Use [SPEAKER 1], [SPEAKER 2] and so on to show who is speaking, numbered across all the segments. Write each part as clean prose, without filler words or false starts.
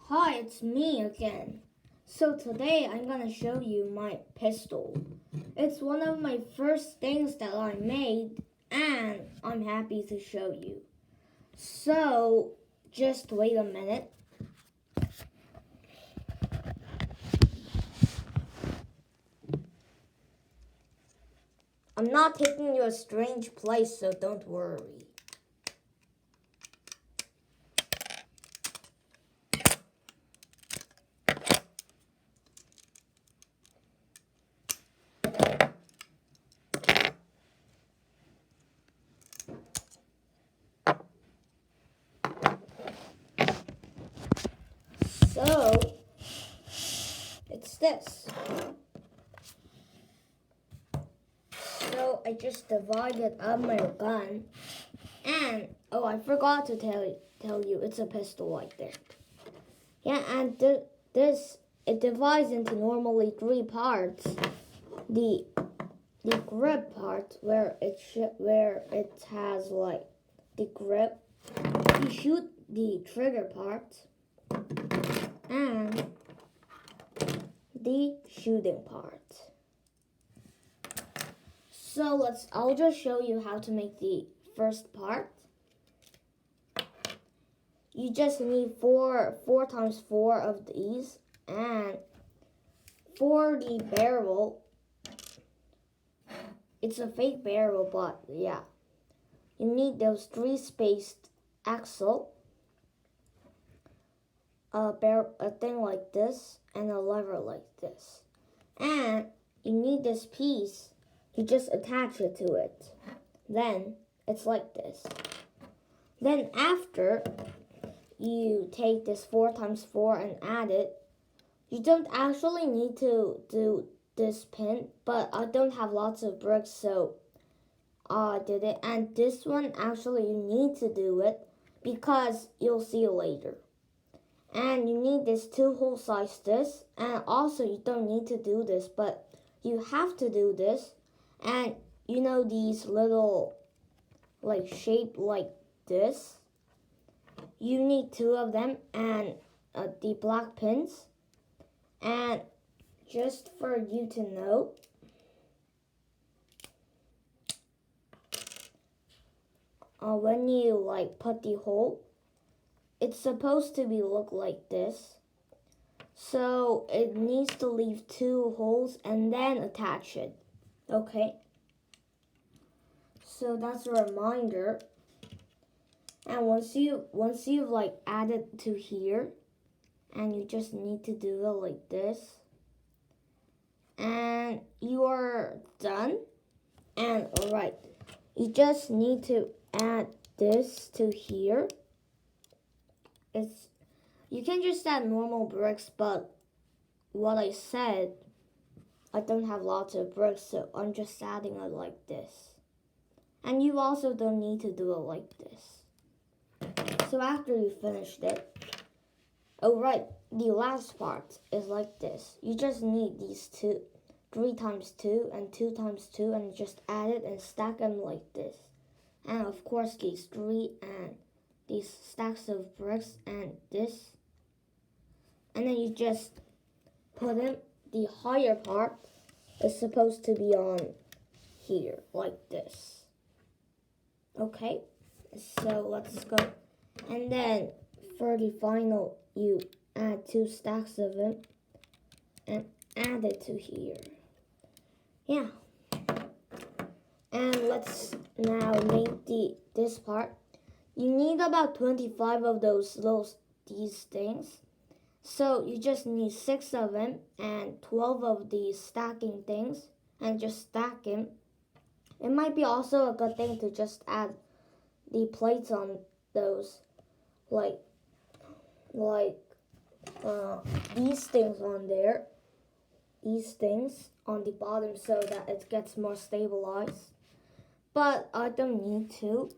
[SPEAKER 1] Hi, it's me again. So today I'm gonna show you my pistol. It's one of my first things that I made and I'm happy to show you. So just wait a minute. I'm not taking you a strange place, so don't worry. So it's this. So I just divided up my gun, and I forgot to tell you it's a pistol right there. Yeah, and this it divides into normally three parts. The grip part where it has like the grip. You shoot the trigger part and the shooting part. So I'll just show you how to make the first part. You just need four times four of these, and for the barrel, it's a fake barrel, but yeah, you need those three spaced axle, a thing like this, and a lever like this, and you need this piece. You just attach it to it. Then it's like this. Then after you take this 4 times 4 and add it, you don't actually need to do this pin, but I don't have lots of bricks, so I did it. And this one, actually, you need to do it because you'll see later. And you need this 2-hole size this, and also you don't need to do this, but you have to do this. And you know these little like shape like this, you need 2 of them, and the black pins. And just for you to know, when you like put the hole, it's supposed to be look like this. So it needs to leave 2 holes and then attach it. Okay? So that's a reminder. And once you've like added to here, and you just need to do it like this, and you are done. And alright, you just need to add this to here. You can just add normal bricks, but what I said, I don't have lots of bricks, so I'm just adding it like this. And you also don't need to do it like this. So after you finished it, the last part is like this. You just need these 3 times 2 and 2 times 2, and just add it and stack them like this. And of course these 3 and these stacks of bricks and this. And then you just put in the higher part is supposed to be on here, like this. Okay, so let's go. And then for the final, you add 2 stacks of it and add it to here. Yeah. And let's now make this part. You need about 25 of these things. So you just need 6 of them and 12 of these stacking things, and just stack them. It might be also a good thing to just add the plates on those, like these things on there, these things on the bottom, so that it gets more stabilized. But I don't need to,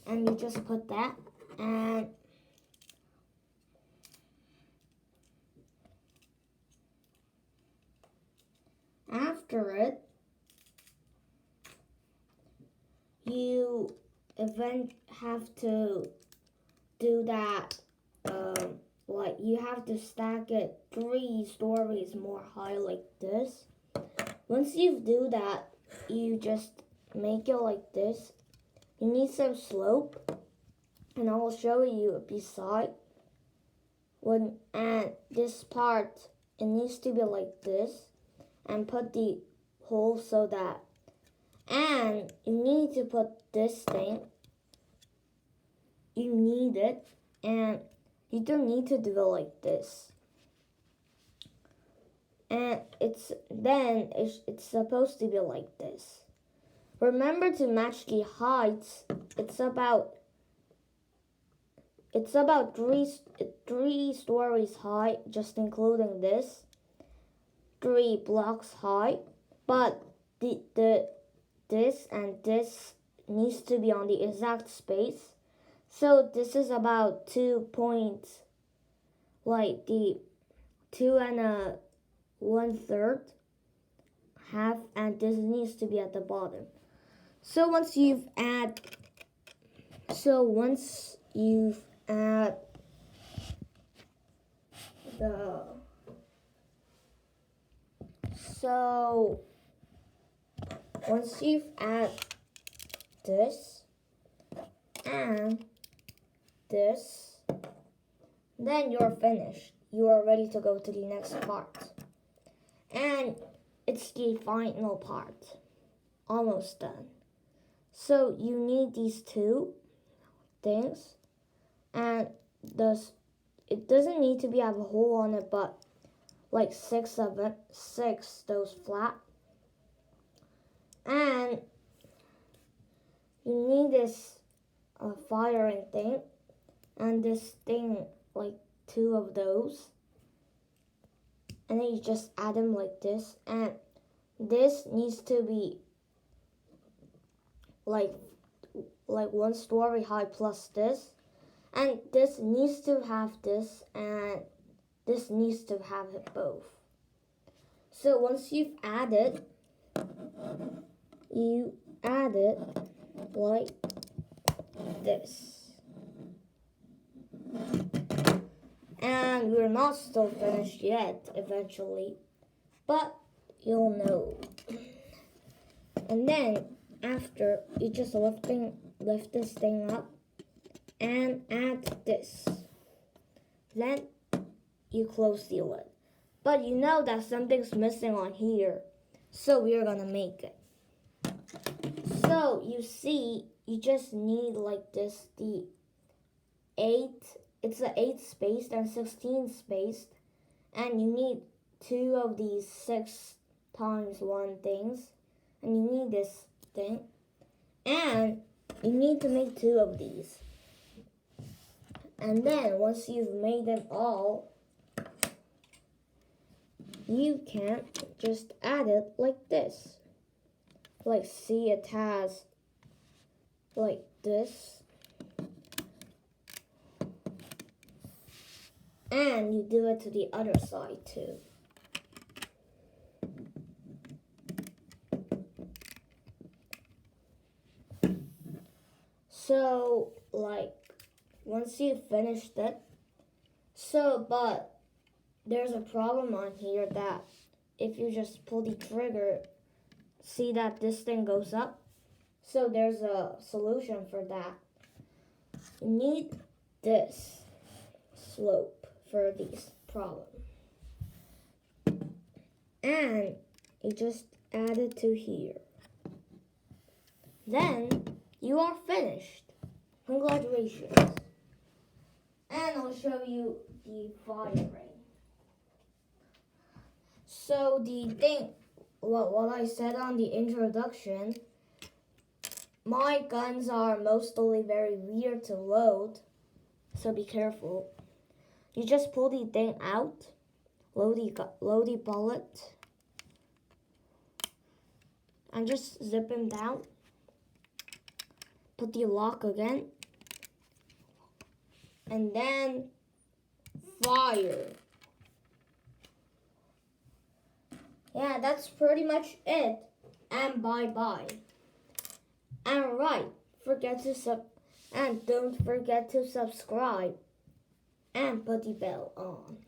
[SPEAKER 1] and you just put that, and after it, you have to do that like you have to stack it 3 stories more high like this. Once you do that, you just make it like this. You need some slope, and I will show you beside and this part, it needs to be like this, and put the hole so that, and you need to put this thing, you need it, and you don't need to do it like this. And it's supposed to be like this. Remember to match the heights. It's about 3 stories high, just including this. 3 blocks high, but this and this needs to be on the exact space. So this is about 2 points, like the 2 and 1/3, half, and this needs to be at the bottom. So once you've add this and this, then you're finished. You are ready to go to the next part. And it's the final part. Almost done. So you need these 2 things, and it doesn't need to have a hole on it, but like 6 of it, 6 those flat. And you need this firing thing, and this thing, like 2 of those, and then you just add them like this, and this needs to be like 1 story high plus this, and this needs to have this, and this needs to have it both. So once you've added, you add it like this. And we're not still finished yet, eventually, but you'll know. And then after, you just lift this thing up and add this. Then you close the lid. But you know that something's missing on here, so we're gonna make it. So you see, you just need like this, the 8, it's an 8 spaced and 16 spaced, and you need 2 of these 6 times 1 things, and you need this thing, and you need to make 2 of these. And then once you've made them all, you can just add it like this. Like, see, it has like this. And you do it to the other side too. So, like, once you've finished it, but there's a problem on here that if you just pull the trigger, see that this thing goes up? So there's a solution for that. You need this slope for this problem. And you just add it to here. Then you are finished. Congratulations. And I'll show you the firing. So the thing, what I said on the introduction, my guns are mostly very weird to load, so be careful. You just pull the thing out, load the bullet, and just zip him down. Put the lock again, and then fire. Yeah, that's pretty much it. And bye-bye. And don't forget to subscribe. and put the bell on.